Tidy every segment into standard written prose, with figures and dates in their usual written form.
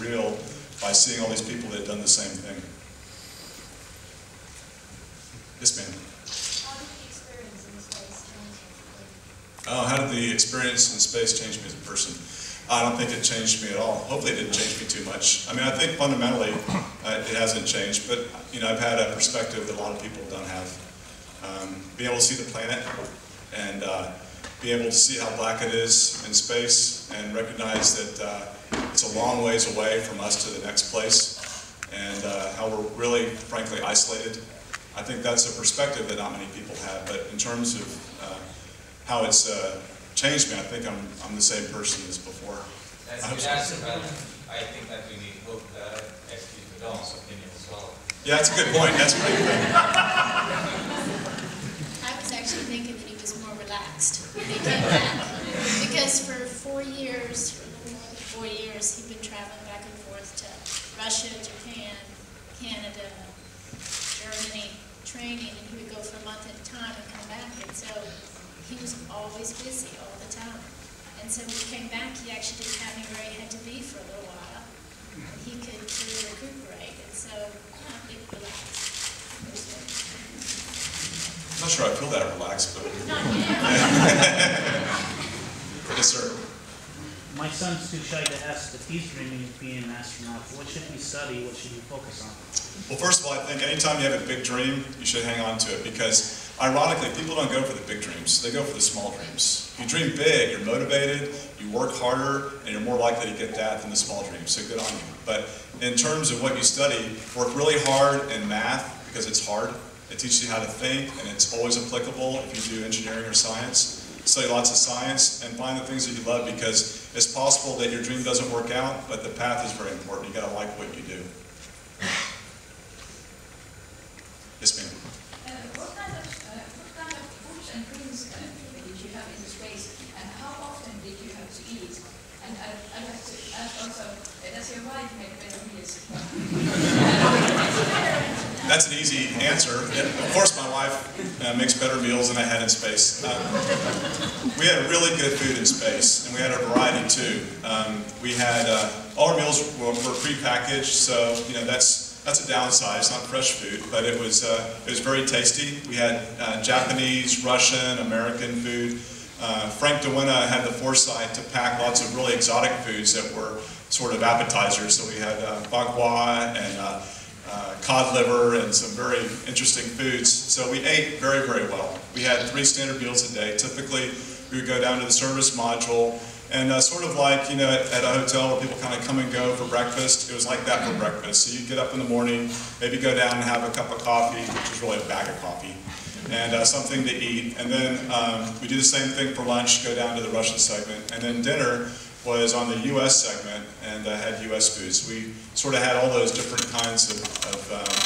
surreal by seeing all these people that had done the same thing. Yes, ma'am. How did the experience in space change you? Oh, how did the experience in space change me as a person? I don't think it changed me at all. Hopefully it didn't change me too much. I mean, I think fundamentally it hasn't changed, but you know, I've had a perspective that a lot of people don't have. Being able to see the planet and be able to see how black it is in space and recognize that it's a long ways away from us to the next place and how we're really, frankly, isolated. I think that's a perspective that not many people have, but in terms of how it's changed me, I think I'm the same person as before. As you asked about, I think that we hope actually to Don's opinion as well. Yeah, that's a good point. That's a great point. I was actually thinking that he was more relaxed when he came back. Because for 4 years, he'd been traveling back and forth to Russia, Japan, Canada, Germany, training, and he would go for a month at a time and come back. And so he was always busy all the time. And so when he came back, he actually didn't have anywhere he had to be for a little while. And he could sort of recuperate. And so I think relaxed. I'm not sure I feel that relaxed, but... Not yet. Yes, sir. My son's too shy to ask if he's dreaming of being an astronaut. What should he study? What should he focus on? Well, first of all, I think anytime you have a big dream, you should hang on to it because, ironically, people don't go for the big dreams. They go for the small dreams. If you dream big, you're motivated, you work harder, and you're more likely to get that than the small dreams, so good on you. But in terms of what you study, work really hard in math because it's hard. It teaches you how to think, and it's always applicable if you do engineering or science. Study lots of science and find the things that you love because it's possible that your dream doesn't work out, but the path is very important. You gotta like what you do. Yes, ma'am. What kind of foods and drinks did you have in space, and how often did you have to eat? And I'd like to ask also, does your wife make better meals? That's an easy answer. Of course my wife makes better meals than I had in space. We had really good food in space, and we had a variety too. We had, all our meals were pre-packaged, so you know that's a downside. It's not fresh food, but it was very tasty. We had Japanese, Russian, American food. Frank DeWinna had the foresight to pack lots of really exotic foods that were sort of appetizers. So we had bagua and cod liver and some very interesting foods. So we ate very, very well. We had 3 standard meals a day. Typically, we would go down to the service module and sort of like, you know, at a hotel where people kind of come and go for breakfast, it was like that for breakfast. So you'd get up in the morning, maybe go down and have a cup of coffee, which is really a bag of coffee, and something to eat. And then we do the same thing for lunch, go down to the Russian segment. And then dinner was on the U.S. segment and had U.S. foods. We sort of had all those different kinds of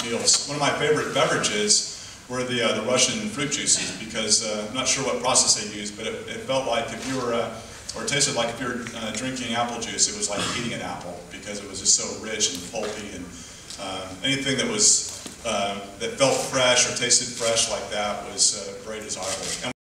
meals. One of my favorite beverages were the Russian fruit juices because I'm not sure what process they used, but it felt like if you were, or it tasted like if you were drinking apple juice, it was like eating an apple because it was just so rich and pulpy, and anything that was that felt fresh or tasted fresh like that was very desirable.